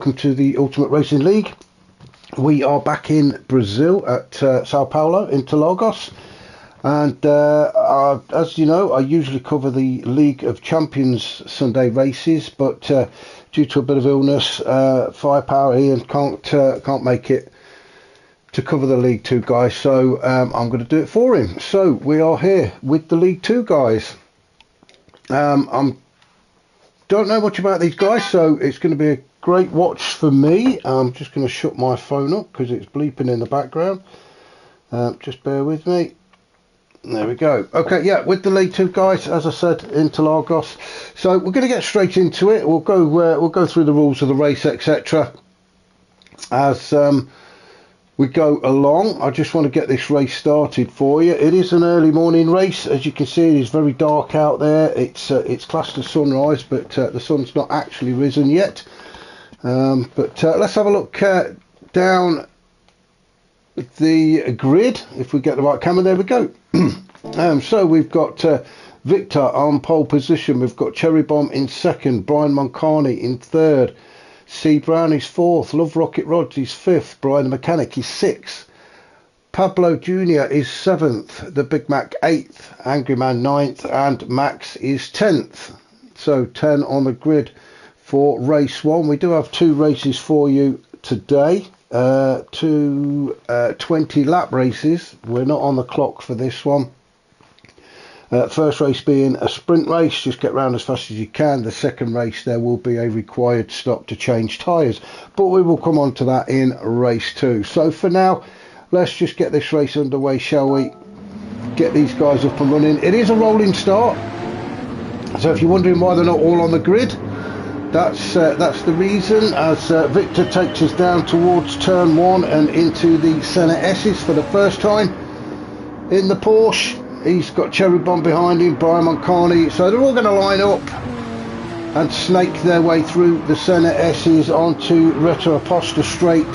Welcome to the Ultimate Racing League. We are back in Brazil at Sao Paulo, Interlagos, and as you know, I usually cover the League of Champions Sunday races, but due to a bit of illness, Firepower Ian can't make it to cover the League 2 guys, so I'm going to do it for him. So we are here with the League 2 guys. I don't know much about these guys, so it's going to be a great watch for me. I'm just going to shut my phone up because it's bleeping in the background. Just bear with me. There we go. Okay, yeah, with the League 2 guys, as I said, Interlagos. So we're going to get straight into it. We'll go through the rules of the race, etc. as we go along. I just want to get this race started for you. It is an early morning race. As you can see, it is very dark out there. It's classed as sunrise, but the sun's not actually risen yet. But let's have a look down the grid. If we get the right camera, there we go. So we've got Victor on pole position. We've got Cherry Bomb in second, Brian Moncani in third, C Brown is fourth, Love Rocket Rods is fifth, Brian the Mechanic is sixth, Pablo Jr. is seventh, the Big Mac eighth, Angry Man ninth, and Max is 10th. So 10 on the grid for race 1. We do have 2 races for you today, 2 20 lap races. We're not on the clock for this one. First race being a sprint race, just get round as fast as you can. The second race there will be a required stop to change tyres, but we will come on to that in race 2. So for now, let's just get this race underway, shall we? Get these guys up and running. It is a rolling start, so if you're wondering why they're not all on the grid, that's the reason, as Victor takes us down towards turn 1 and into the Senna S's for the first time in the Porsche. He's got Cherry Bomb behind him, Brian Moncani, so they're all going to line up and snake their way through the Senna S's onto Retro Aposta straight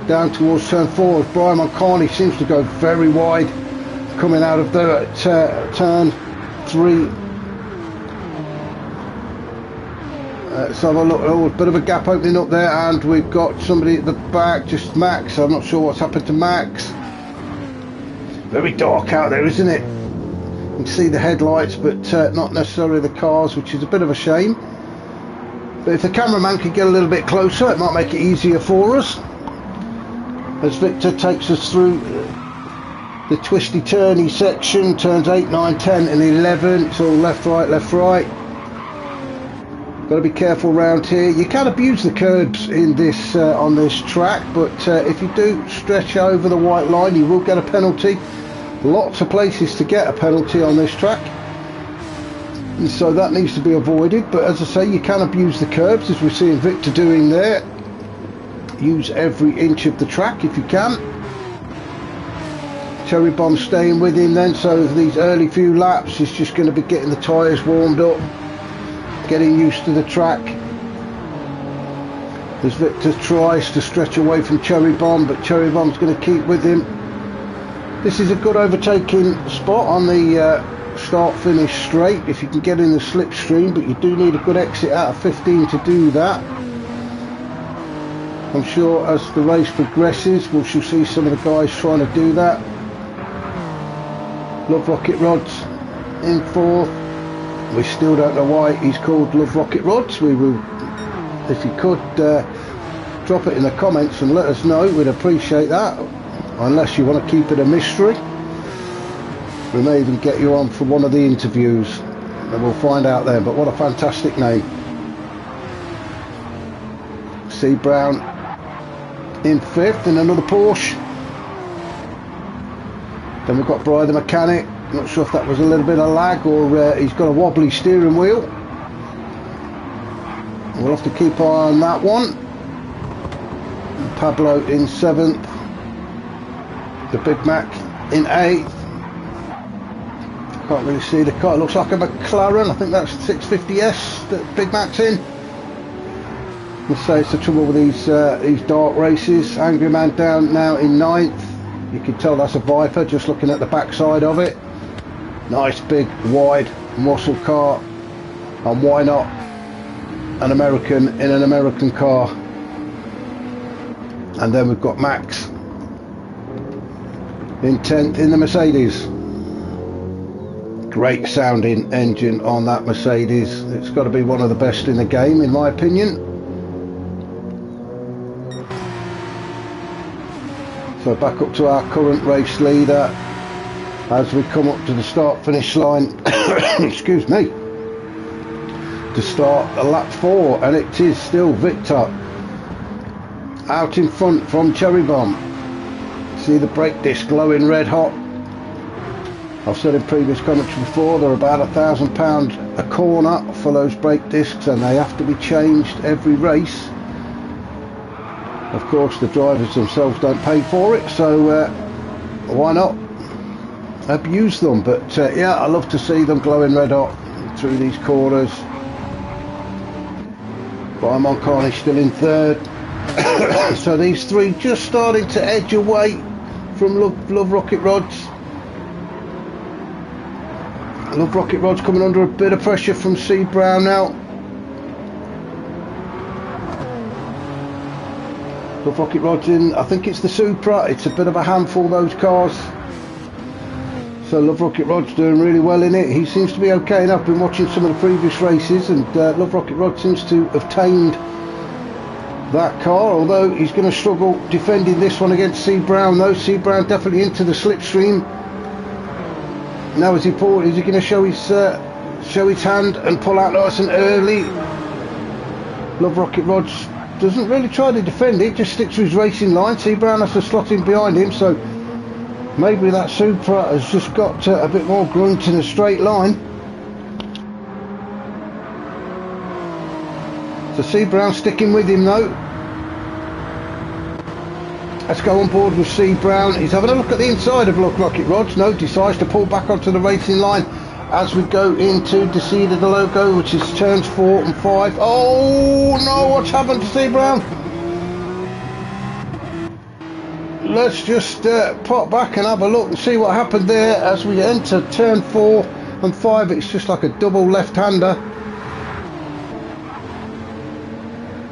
down towards turn 4. As Brian Moncani seems to go very wide coming out of the turn 3. Let's have a look. Oh, a bit of a gap opening up there, and we've got somebody at the back, just Max. I'm not sure what's happened to Max. Very dark out there, isn't it? You can see the headlights, but not necessarily the cars, which is a bit of a shame. But if the cameraman could get a little bit closer, it might make it easier for us. As Victor takes us through the twisty turny section, turns 8, 9, 10 and 11. It's all left, right, left, right. Got to be careful around here. You can abuse the curbs in this on this track, but if you do stretch over the white line, you will get a penalty. Lots of places to get a penalty on this track, and so that needs to be avoided. But as I say, you can abuse the curbs, as we're seeing Victor doing there. Use every inch of the track if you can. Cherry Bomb staying with him then, so these early few laps he's just going to be getting the tyres warmed up, getting used to the track, as Victor tries to stretch away from Cherry Bomb, but Cherry Bomb's going to keep with him. This is a good overtaking spot on the start-finish straight if you can get in the slipstream, but you do need a good exit out of 15 to do that. I'm sure as the race progresses we shall see some of the guys trying to do that. Love Rocket Rods in fourth. We still don't know why he's called Love Rocket Rods. We will, if you could drop it in the comments and let us know, we'd appreciate that. Unless you want to keep it a mystery, we may even get you on for one of the interviews, and we'll find out then. But what a fantastic name. C Brown in 5th in another Porsche. Then we've got Brian the Mechanic. Not sure if that was a little bit of lag or he's got a wobbly steering wheel. We'll have to keep an eye on that one. Pablo in 7th. The Big Mac in 8th. Can't really see the car. It looks like a McLaren. I think that's 650S that Big Mac's in. Let's say it's the trouble with these dark races. Angry Man down now in 9th. You can tell that's a Viper just looking at the back side of it. Nice big wide muscle car, and why not an American in an American car? And then we've got Max in 10th in the Mercedes. Great sounding engine on that Mercedes. It's got to be one of the best in the game, in my opinion. So back up to our current race leader as we come up to the start finish line. Excuse me, to start a lap 4, and it is still Victor out in front from Cherry Bomb. See the brake disc glowing red hot. I've said in previous comments before, they're about £1,000 a corner for those brake discs, and they have to be changed every race. Of course, the drivers themselves don't pay for it, so why not abuse them? But yeah, I love to see them glowing red hot through these corners. Brian Moncarney still in 3rd. So these three just starting to edge away from Love Rocket Rods. Love Rocket Rod's coming under a bit of pressure from C Brown now. Love Rocket Rod's in, I think it's the Supra. It's a bit of a handful, those cars. So Love Rocket Rod's doing really well in it. He seems to be okay, and I've been watching some of the previous races, and Love Rocket Rod seems to have tamed that car, although he's going to struggle defending this one against C Brown though. C Brown definitely into the slipstream. Now is he going to show his hand and pull out nice and early? Love Rocket Rod doesn't really try to defend it, just sticks to his racing line. C Brown has to slot in behind him, so maybe that Supra has just got a bit more grunt in a straight line. So C Brown sticking with him though. Let's go on board with C Brown. He's having a look at the inside of Love Rocket Rods. No, decides to pull back onto the racing line as we go into Descida de Logo, which is turns 4 and 5. Oh no, what's happened to C Brown? Let's just pop back and have a look and see what happened there as we enter turn 4 and 5. It's just like a double left-hander.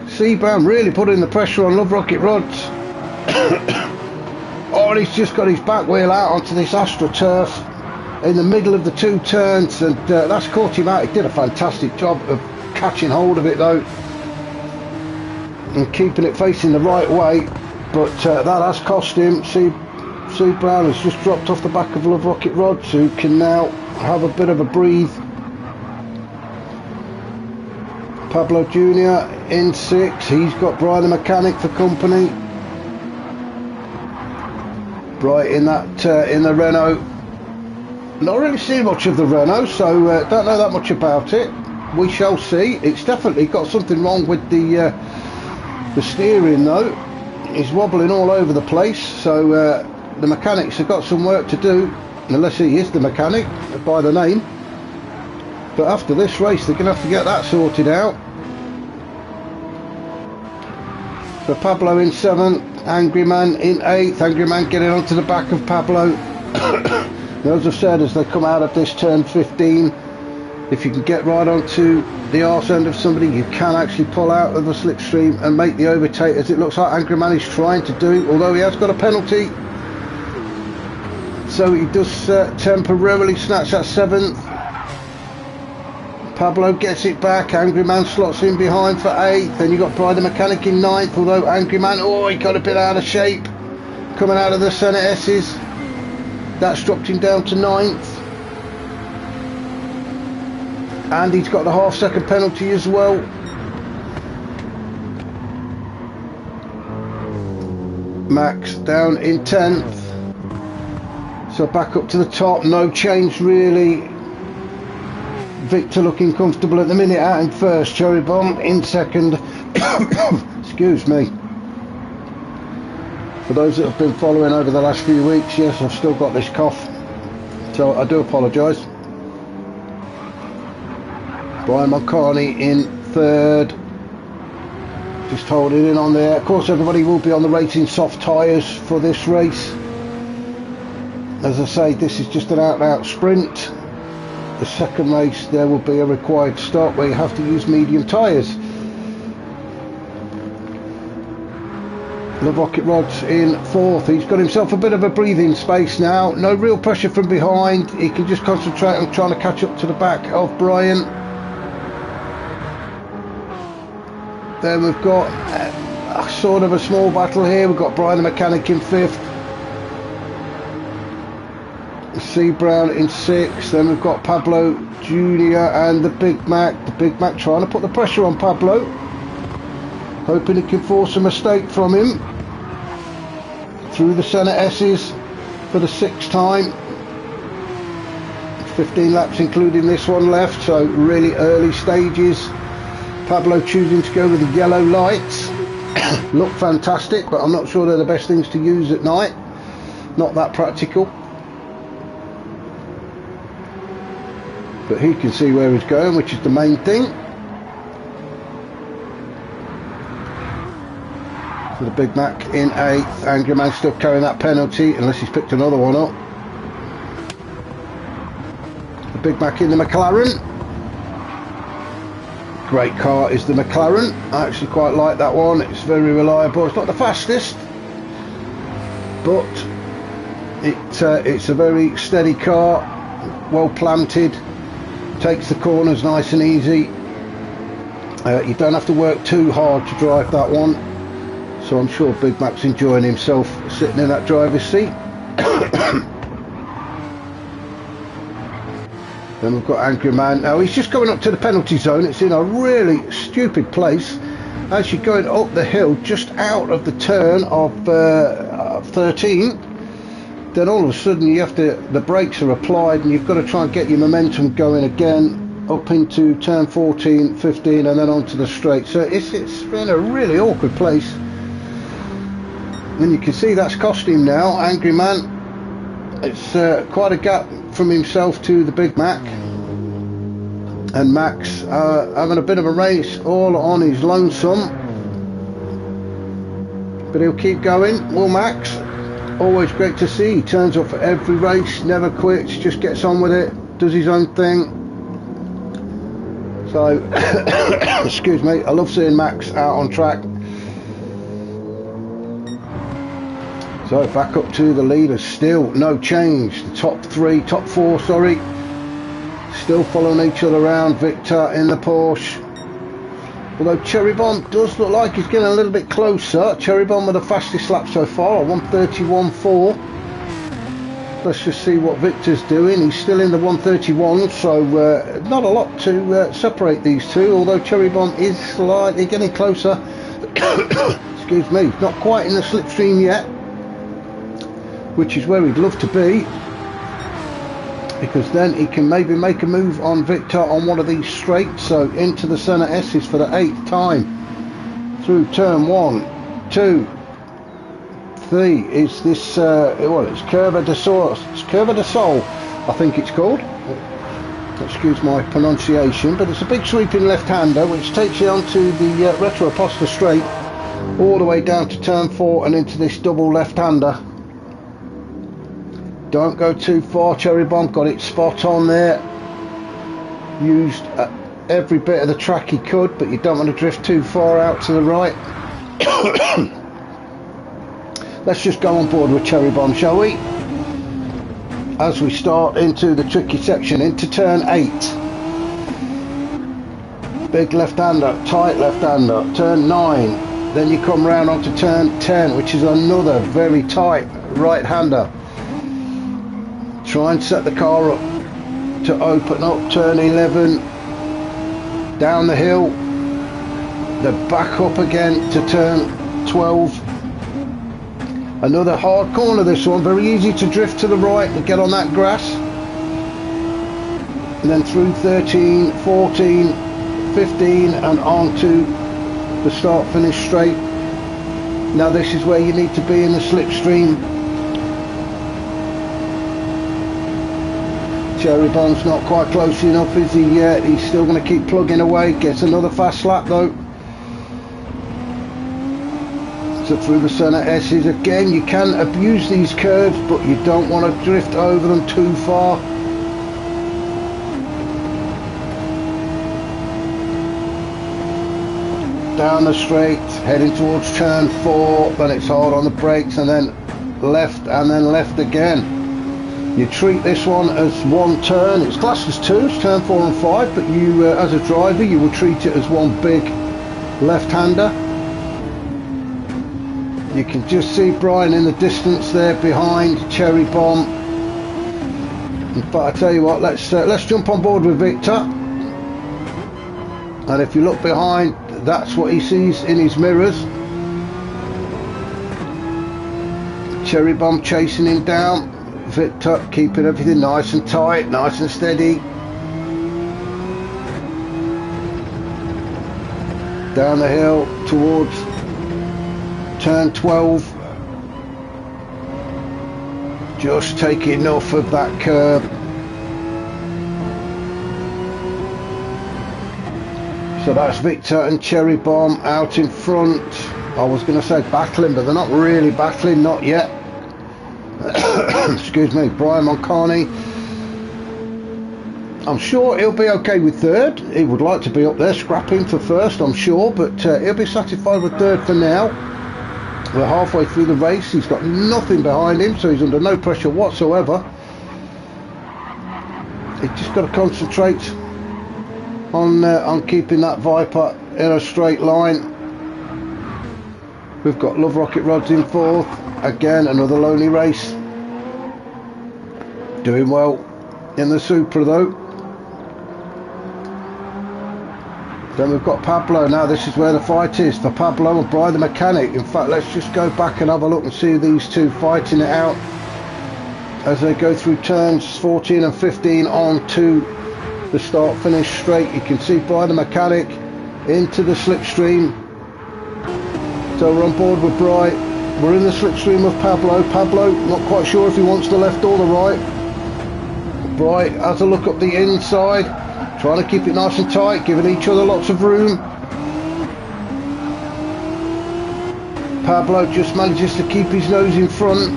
C Brown really putting the pressure on Love Rocket Rods. Oh, and he's just got his back wheel out onto this AstroTurf in the middle of the 2 turns, and that's caught him out. He did a fantastic job of catching hold of it though and keeping it facing the right way, but that has cost him. C Brown has just dropped off the back of Love Rocket Rods, who can now have a bit of a breathe. Pablo Jr. in 6. He's got Brian the Mechanic for company. Right in that in the Renault. Not really seen much of the Renault, so don't know that much about it. We shall see. It's definitely got something wrong with the steering though. He's wobbling all over the place, so the mechanics have got some work to do, unless he is the mechanic by the name. But after this race they're going to have to get that sorted out. So Pablo in 7th, Angry Man in 8th. Angry Man getting onto the back of Pablo. As I've said, as they come out of this turn 15, if you can get right onto the arse end of somebody, you can actually pull out of the slipstream and make the overtake, as it looks like Angry Man is trying to do, although he has got a penalty. So he does temporarily snatch that 7th. Pablo gets it back. Angry Man slots in behind for 8th. Then you got Brian the Mechanic in 9th, although Angry Man, oh, he got a bit out of shape coming out of the Senna S's. That's dropped him down to 9th. And he's got the half-second penalty as well. Max down in 10th. So back up to the top, no change really. Victor looking comfortable at the minute, out in 1st. Cherry Bomb in 2nd. Excuse me. For those that have been following over the last few weeks, yes, I've still got this cough, so I do apologise. Brian Moncarney in 3rd. Just holding in on there. Of course, everybody will be on the racing soft tyres for this race. As I say, this is just an out-and-out sprint. The second race there will be a required stop where you have to use medium tyres. The rocket rod's in fourth. He's got himself a bit of a breathing space now. No real pressure from behind. He can just concentrate on trying to catch up to the back of Brian. Then we've got sort of a small battle here. We've got Brian the mechanic in fifth. C Brown in sixth. Then we've got Pablo Jr. and the Big Mac. The Big Mac trying to put the pressure on Pablo, hoping he can force a mistake from him. Through the centre S's for the sixth time. 15 laps including this one left, so really early stages. Pablo choosing to go with the yellow lights. Look fantastic, but I'm not sure they're the best things to use at night. Not that practical. But he can see where he's going, which is the main thing. For the Big Mac in eighth. Angry Man still carrying that penalty, unless he's picked another one up. The Big Mac in the McLaren. Great car is the McLaren. I actually quite like that one. It's very reliable. It's not the fastest, but it's a very steady car, well planted, takes the corners nice and easy. You don't have to work too hard to drive that one, so I'm sure Big Mac's enjoying himself sitting in that driver's seat. Then we've got Angry Man. Now he's just going up to the penalty zone. It's in a really stupid place. As you're going up the hill, just out of the turn of 13, then all of a sudden you have to, the brakes are applied and you've got to try and get your momentum going again up into turn 14, 15 and then onto the straight. So it's been a really awkward place. And you can see that's cost him now, Angry Man. It's quite a gap from himself to the Big Mac, and Max having a bit of a race all on his lonesome, but he'll keep going. Will Max? Always great to see. He turns up for every race, never quits, just gets on with it, does his own thing. So excuse me, I love seeing Max out on track. So back up to the leaders, still no change. The top four, sorry, still following each other around. Victor in the Porsche. Although Cherry Bomb does look like he's getting a little bit closer. Cherry Bomb with the fastest lap so far, 1:31.4. Let's just see what Victor's doing. He's still in the 1:31, so not a lot to separate these two, although Cherry Bomb is slightly getting closer. Excuse me, not quite in the slipstream yet, which is where he'd love to be, because then he can maybe make a move on Victor on one of these straights. So into the centre S's for the 8th time through turn 1, 2, 3. Is this well, it's Curva de Sol, I think it's called. Excuse my pronunciation, but it's a big sweeping left-hander which takes you onto the Retro Aposta straight all the way down to turn 4 and into this double left-hander. Don't go too far. Cherry Bomb got it spot on there. Used every bit of the track he could, but you don't want to drift too far out to the right. Let's just go on board with Cherry Bomb, shall we? As we start into the tricky section, into turn 8. Big left-hander, tight left-hander, turn 9. Then you come round onto turn 10, which is another very tight right-hander. Try and set the car up to open up turn 11, down the hill, then back up again to turn 12. Another hard corner, this one, very easy to drift to the right and get on that grass. And then through 13, 14, 15 and on to the start finish straight. Now this is where you need to be in the slipstream. Cherry Bomb's not quite close enough, is he yet? He's still going to keep plugging away. Gets another fast lap though. So through the centre S's again. You can abuse these curves, but you don't want to drift over them too far. down the straight, heading towards turn 4, then it's hard on the brakes, and then left again. You treat this one as one turn. It's classed as two, it's turn 4 and 5, but you, as a driver, you will treat it as one big left-hander. You can just see Brian in the distance there behind Cherry Bomb. In fact, I tell you what, let's jump on board with Victor. And if you look behind, that's what he sees in his mirrors. Cherry Bomb chasing him down. Victor keeping everything nice and tight, nice and steady. Down the hill towards turn 12. Just taking enough of that curb. So that's Victor and Cherry Bomb out in front. I was going to say battling, but they're not really battling, not yet. Excuse me. Brian Moncani, I'm sure he'll be okay with third. He would like to be up there scrapping for first, I'm sure, but he'll be satisfied with third for now. We're halfway through the race. He's got nothing behind him, so he's under no pressure whatsoever. He's just got to concentrate on keeping that Viper in a straight line. We've got Love Rocket Rods in fourth. Again, another lonely race. Doing well in the Supra though. Then we've got Pablo. Now this is where the fight is for Pablo and Brian the mechanic. In fact, let's just go back and have a look and see these two fighting it out as they go through turns 14 and 15 on to the start finish straight. You can see Brian the mechanic into the slipstream. So we're on board with Brian. We're in the slipstream of Pablo. Pablo, not quite sure if he wants the left or the right. Bright has a look up the inside, trying to keep it nice and tight, giving each other lots of room. Pablo just manages to keep his nose in front.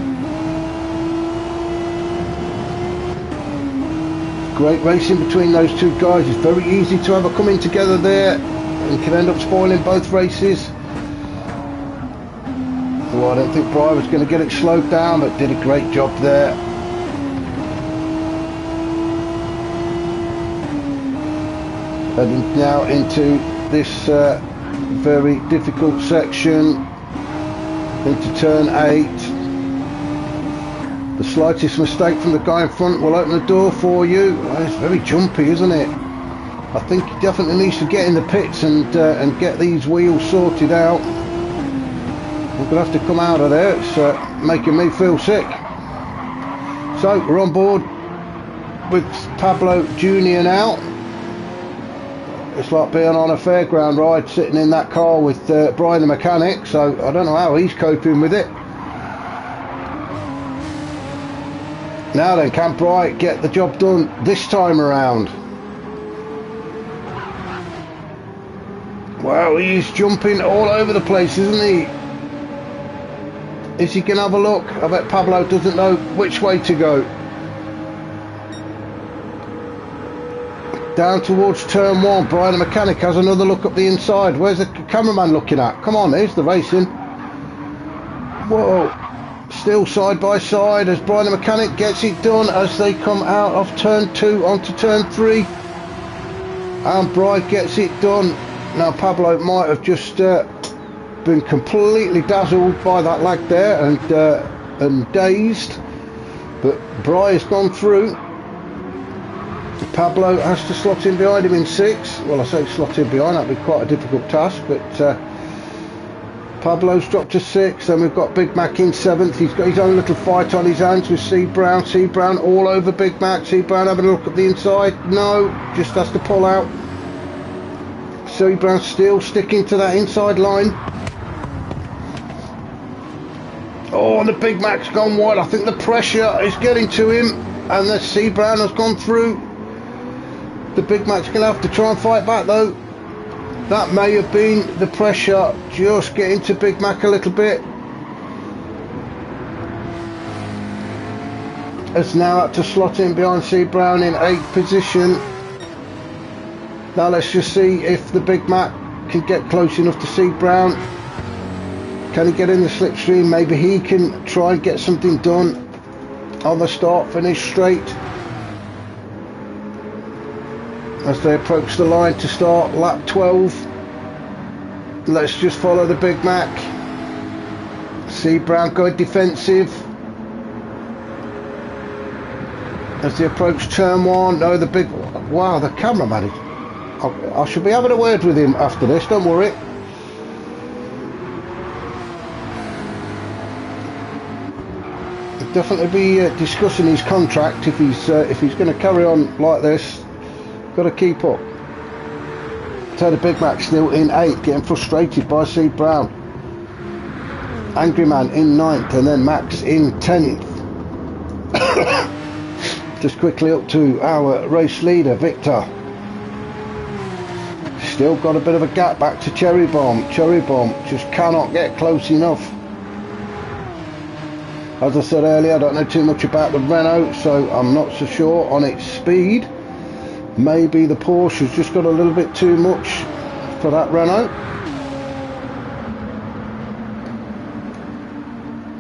Great racing between those two guys. It's very easy to have a coming together there and can end up spoiling both races. Well, I don't think Brian was going to get it slowed down, but did a great job there. Heading now into this very difficult section, into turn 8. The slightest mistake from the guy in front will open the door for you. Well, it's very jumpy, isn't it? I think he definitely needs to get in the pits and get these wheels sorted out. I'm going to have to come out of there. It's making me feel sick. So we're on board with Pablo Jr. now. It's like being on a fairground ride, sitting in that car with Brian the mechanic. So I don't know how he's coping with it. Now then, can Brian get the job done this time around? Wow, he's jumping all over the place, isn't he? Is he going to have a look? I bet Pablo doesn't know which way to go. Down towards turn 1, Brian the mechanic has another look up the inside. Where's the cameraman looking at? Come on, here's the racing. Whoa. Still side by side as Brian the mechanic gets it done as they come out of turn 2 onto turn 3. And Brian gets it done. Now Pablo might have just been completely dazzled by that lag there and dazed. But Brian's gone through. Pablo has to slot in behind him in 6. Well, I say slot in behind, that'd be quite a difficult task, but Pablo's dropped to 6. Then we've got Big Mac in 7th. He's got his own little fight on his hands with C Brown. C Brown all over Big Mac. C Brown having a look at the inside. No, just has to pull out. C Brown still sticking to that inside line. Oh, and the Big Mac's gone wide. I think the pressure is getting to him, and the C Brown has gone through. The Big Mac's going to have to try and fight back though. That may have been the pressure just getting to Big Mac a little bit. Has now had to slot in behind C Brown in 8th position. Now let's just see if the Big Mac can get close enough to see Brown. Can he get in the slipstream? Maybe he can try and get something done on the start finish straight as they approach the line to start lap 12. Let's just follow the Big Mac. See Brown going defensive as they approach turn 1. No, the big... Wow, the cameraman is... I should be having a word with him after this, don't worry. He'll definitely be discussing his contract if he's going to carry on like this. Got to keep up. So the Big Mac still in 8th, getting frustrated by C. Brown. Angry Man in 9th, and then Max in 10th. Just quickly up to our race leader, Victor. Still got a bit of a gap back to Cherry Bomb. Cherry Bomb just cannot get close enough. As I said earlier, I don't know too much about the Renault, so I'm not so sure on its speed. Maybe the Porsche has just got a little bit too much for that Renault.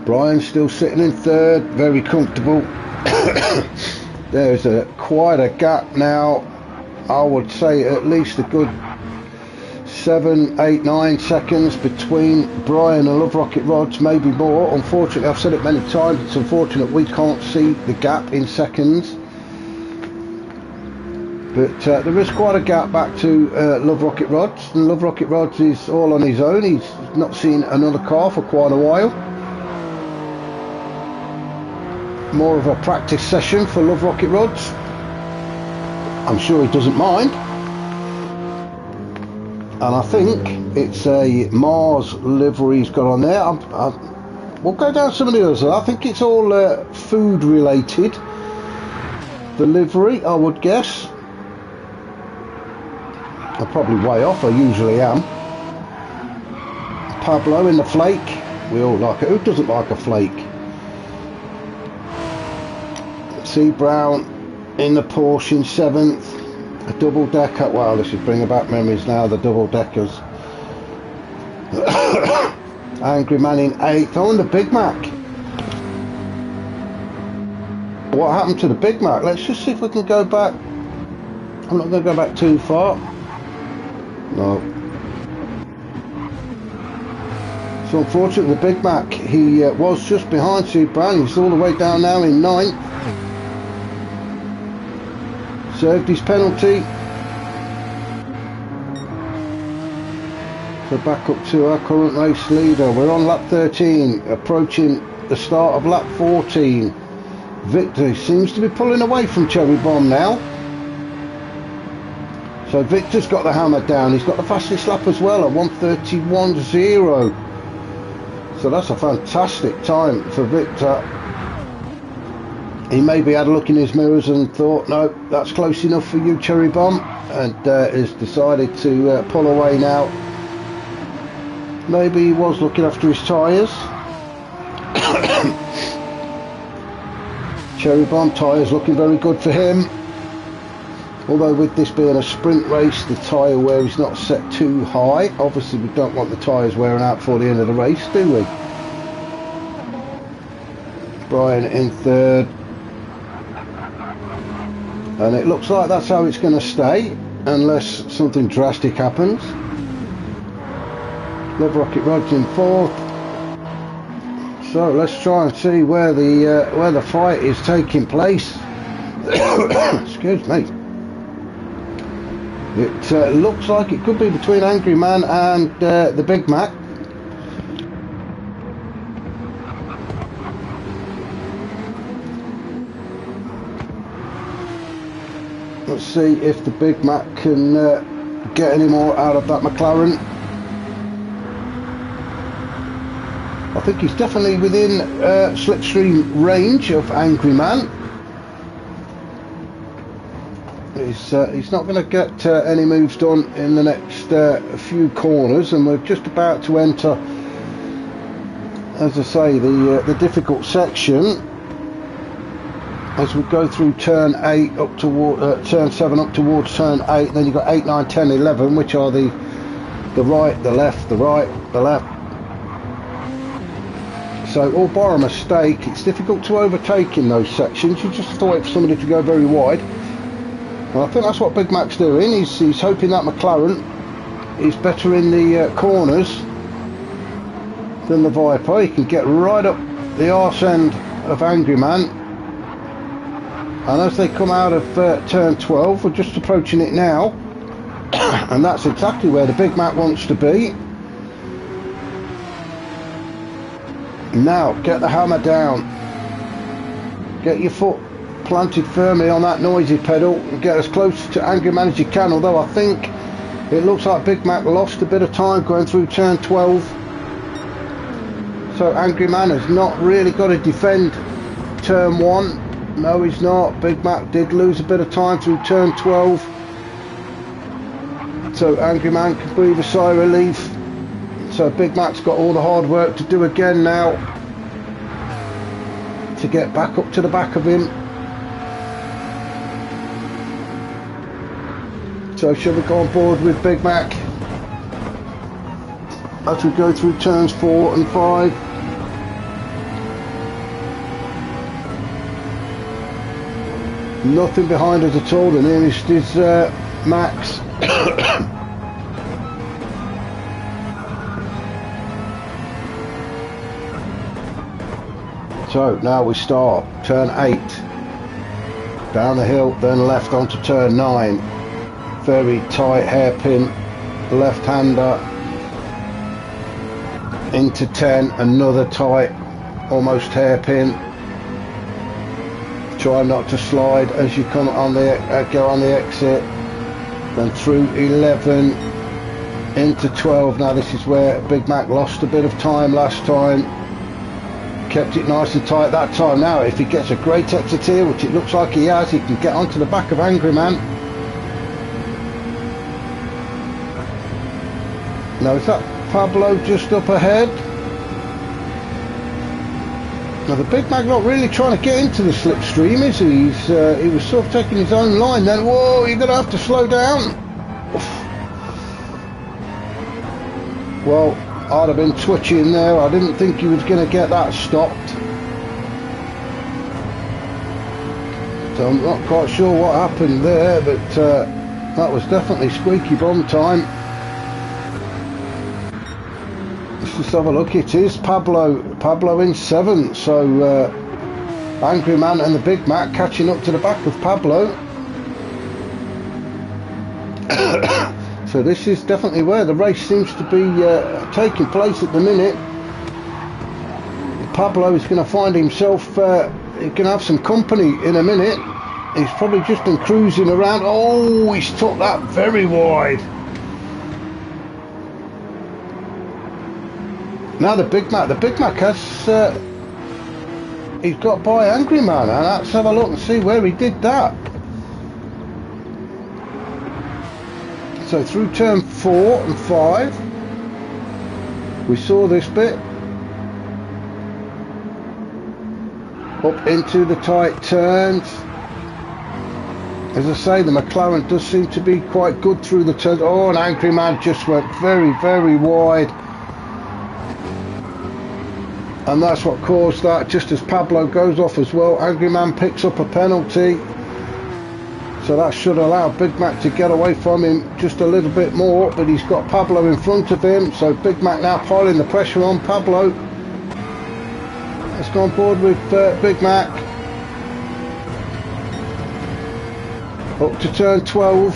Brian's still sitting in 3rd, very comfortable. There's quite a gap now. I would say at least a good 7, 8, 9 seconds between Brian and Love Rocket Rods, maybe more. Unfortunately, I've said it many times, it's unfortunate we can't see the gap in seconds. But there is quite a gap back to Love Rocket Rods, and Love Rocket Rods is all on his own. He's not seen another car for quite a while. More of a practice session for Love Rocket Rods. I'm sure he doesn't mind. And I think it's a Mars livery he's got on there. We'll go down some of the others. I think it's all food related. The livery, I would guess. I'm probably way off, I usually am. Pablo in the flake. We all like it. Who doesn't like a flake? C. Brown in the Porsche in 7th. A double decker. Wow, this is bringing back memories now, the double deckers. Angry Man in 8th. Oh, and the Big Mac. What happened to the Big Mac? Let's just see if we can go back. I'm not going to go back too far. No. So unfortunately the Big Mac, he was just behind C. Brown. He's all the way down now in 9th. Served his penalty. So back up to our current race leader. We're on lap 13, approaching the start of lap 14. Victor seems to be pulling away from Cherry Bomb now. So Victor's got the hammer down. He's got the fastest lap as well at 1:31.0. So that's a fantastic time for Victor. He maybe had a look in his mirrors and thought, no, that's close enough for you, Cherry Bomb, and has decided to pull away now. Maybe he was looking after his tyres. Cherry Bomb tyres looking very good for him. Although with this being a sprint race, the tyre wear is not set too high. Obviously we don't want the tyres wearing out before the end of the race, do we? Brian in 3rd. And it looks like that's how it's going to stay, unless something drastic happens. Love Rocket Rods in 4th. So let's try and see where the fight is taking place. Excuse me. It looks like it could be between Angry Man and the Big Mac. Let's see if the Big Mac can get any more out of that McLaren. I think he's definitely within slipstream range of Angry Man. He's not going to get any moves done in the next few corners, and we're just about to enter, as I say, the difficult section as we go through turn 8 up toward turn 7 up towards turn 8. Then you've got 8, 9, 10, 11, which are the the right, the left, the right, the left. So all by a mistake, it's difficult to overtake in those sections. You just have to wait for somebody to go very wide. And I think that's what Big Mac's doing. He's hoping that McLaren is better in the corners than the Viper. He can get right up the arse end of Angry Man. And as they come out of turn 12, we're just approaching it now. And that's exactly where the Big Mac wants to be. Now, get the hammer down. Get your foot planted firmly on that noisy pedal and get as close to Angry Man as you can. Although I think it looks like Big Mac lost a bit of time going through turn 12. So Angry Man has not really got to defend turn 1. No, he's not. Big Mac did lose a bit of time through turn 12. So Angry Man can breathe a sigh of relief. So Big Mac's got all the hard work to do again now to get back up to the back of him. So shall we go on board with Big Mac as we go through turns 4 and 5? Nothing behind us at all. The nearest is Max. So now we start turn 8, down the hill, then left onto turn 9, very tight hairpin left-hander, into 10, another tight, almost hairpin, try not to slide as you come on the go on the exit, then through 11, into 12. Now this is where Big Mac lost a bit of time last time. Kept it nice and tight that time. Now if he gets a great exit here, which it looks like he has, he can get onto the back of Angry Man. Now is that Pablo just up ahead? Now the Big Mac not really trying to get into the slipstream, is he? He was sort of taking his own line then. Whoa, you're going to have to slow down. Oof. Well, I'd have been twitching there. I didn't think he was going to get that stopped. So I'm not quite sure what happened there, but that was definitely squeaky bum time. Let's just have a look. It is Pablo in 7. So Angry Man and the Big Mac catching up to the back of Pablo. So this is definitely where the race seems to be taking place at the minute. Pablo is going to find himself, he's going to have some company in a minute. He's probably just been cruising around. Oh, he's took that very wide. Now the Big Mac has, he's got by Angry Man, and let's have a look and see where he did that. So through turn 4 and 5, we saw this bit. Up into the tight turns. As I say, the McLaren does seem to be quite good through the turns. Oh, and Angry Man just went very, very wide. And that's what caused that. Just as Pablo goes off as well, Angry Man picks up a penalty. So that should allow Big Mac to get away from him just a little bit more, but he's got Pablo in front of him, so Big Mac now piling the pressure on Pablo. Let's go on board with Big Mac. Up to turn 12.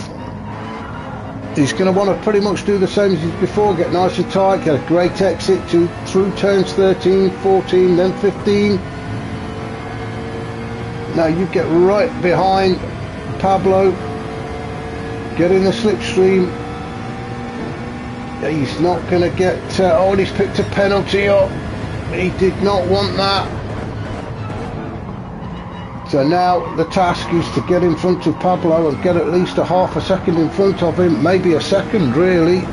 He's going to want to pretty much do the same as he did before, get nice and tight, get a great exit through turns 13, 14, then 15. Now you get right behind Pablo, get in the slipstream. He's not going to get oh, he's picked a penalty up. He did not want that. So now the task is to get in front of Pablo and get at least a half a second in front of him, maybe a second really,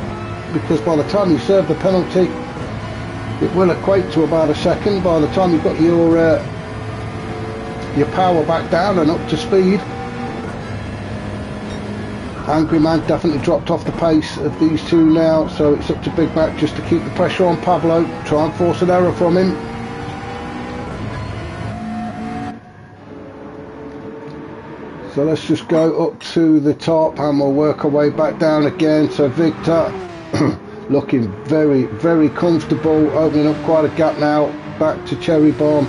because by the time you serve the penalty it will equate to about a second by the time you've got your power back down and up to speed. Angry Man definitely dropped off the pace of these two now, so it's up to Big Mac just to keep the pressure on Pablo, try and force an error from him. So let's just go up to the top and we'll work our way back down again. So Victor looking very, very comfortable, opening up quite a gap now, back to Cherry Bomb.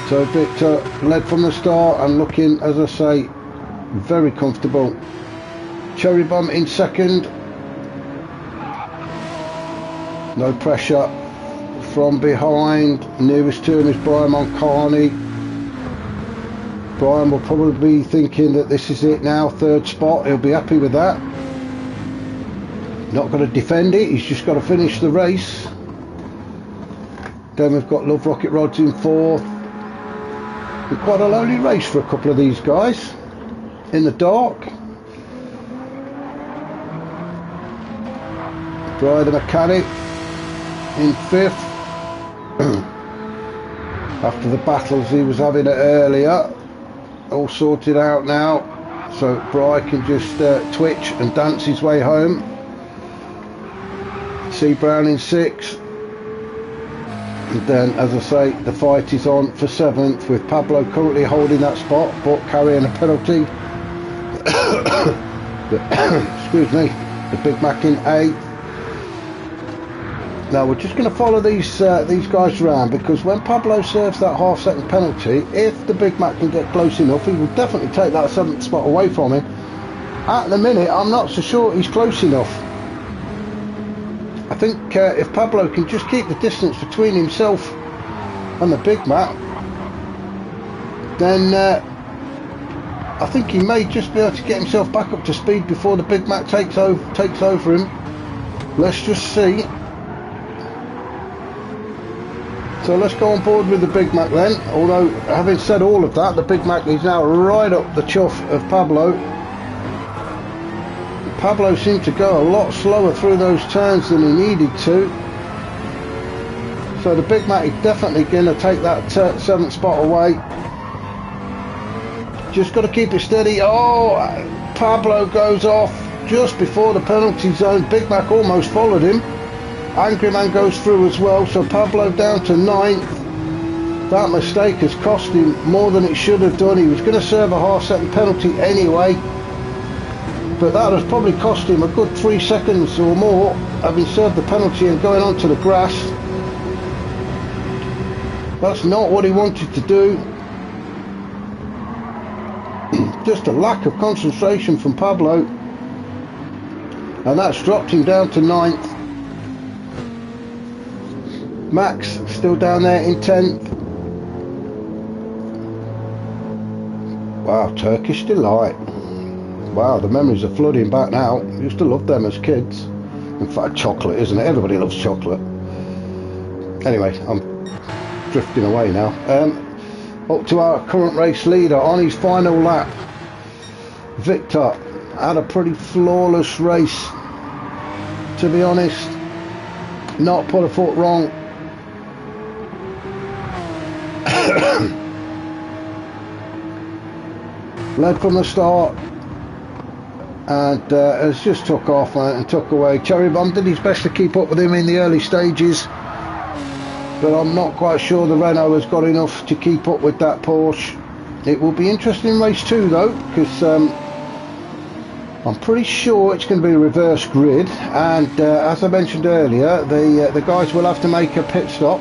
So Victor led from the start and looking, as I say, very comfortable. Cherry Bomb in second. No pressure from behind. Nearest to him is Brian Moncarney. Brian will probably be thinking that this is it now, third spot. He'll be happy with that. Not going to defend it, he's just got to finish the race. Then we've got Love Rocket Rods in fourth. Quite a lonely race for a couple of these guys in the dark. Brian the Mechanic in fifth. After the battles he was having earlier, all sorted out now, so Brian can just twitch and dance his way home. C Brown in sixth. And then, as I say, the fight is on for seventh, with Pablo currently holding that spot but carrying a penalty. Excuse me. The Big Mac in eighth. Now we're just going to follow these guys around, because when Pablo serves that half-second penalty, if the Big Mac can get close enough, he will definitely take that seventh spot away from him. At the minute, I'm not so sure he's close enough. I think if Pablo can just keep the distance between himself and the Big Mac, then I think he may just be able to get himself back up to speed before the Big Mac takes over him. Let's just see. So let's go on board with the Big Mac then. Although, having said all of that, the Big Mac is now right up the chuff of Pablo. Pablo seemed to go a lot slower through those turns than he needed to. So the Big Mac is definitely going to take that seventh spot away. Just got to keep it steady. Oh, Pablo goes off just before the penalty zone. Big Mac almost followed him. Angry Man goes through as well, so Pablo down to ninth. That mistake has cost him more than it should have done. He was going to serve a half-second penalty anyway, but that has probably cost him a good 3 seconds or more, having served the penalty and going onto the grass. That's not what he wanted to do. Just a lack of concentration from Pablo, and that's dropped him down to ninth. Max still down there in 10th. Wow, Turkish Delight. Wow, the memories are flooding back now. I used to love them as kids. In fact, chocolate, isn't it? Everybody loves chocolate. Anyway, I'm drifting away now. Up to our current race leader on his final lap. Victor had a pretty flawless race, to be honest. Not put a foot wrong. Led from the start and has just took off and took away. Cherry Bomb did his best to keep up with him in the early stages, but I'm not quite sure the Renault has got enough to keep up with that Porsche. It will be interesting in race 2 though, because I'm pretty sure it's going to be a reverse grid, and as I mentioned earlier, the guys will have to make a pit stop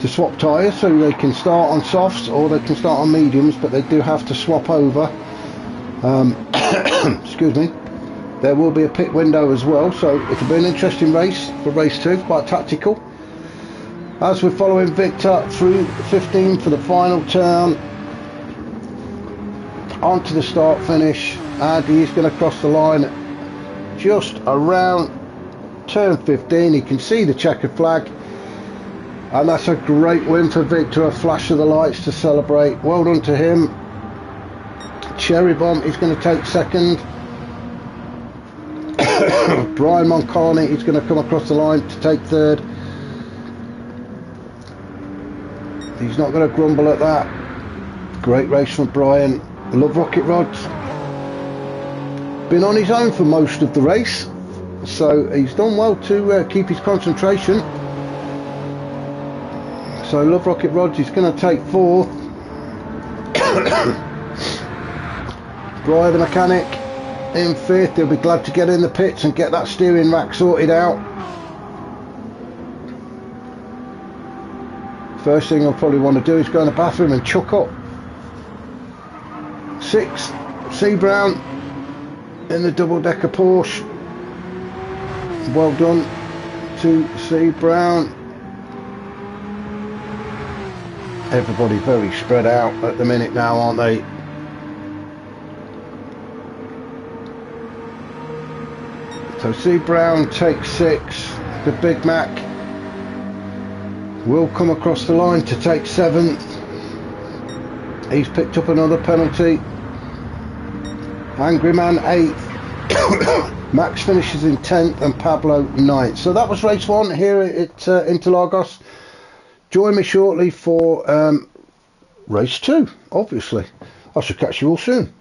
to swap tyres, so they can start on softs or they can start on mediums, but they do have to swap over. Excuse me. There will be a pit window as well, so it'll be an interesting race for race 2, quite tactical. As we're following Victor through 15 for the final turn, onto the start finish, and he's going to cross the line just around turn 15. You can see the checkered flag, and that's a great win for Victor. A flash of the lights to celebrate. Well done to him. Cherry Bomb is going to take second. Brian Moncarney is going to come across the line to take third. He's not going to grumble at that. Great race from Brian. Love Rocket Rods been on his own for most of the race, so he's done well to keep his concentration. So Love Rocket Rods is going to take 4th. Brian the mechanic in 5th. He'll be glad to get in the pits and get that steering rack sorted out. First thing I'll probably want to do is go in the bathroom and chuck up. 6th, C Brown in the double-decker Porsche. Well done to C Brown. Everybody very spread out at the minute now, aren't they? So C Brown takes 6. The Big Mac will come across the line to take 7th. He's picked up another penalty. Angry Man 8th. Max finishes in 10th and Pablo 9th. So that was race 1 here at Interlagos. Join me shortly for race 2, obviously. I shall catch you all soon.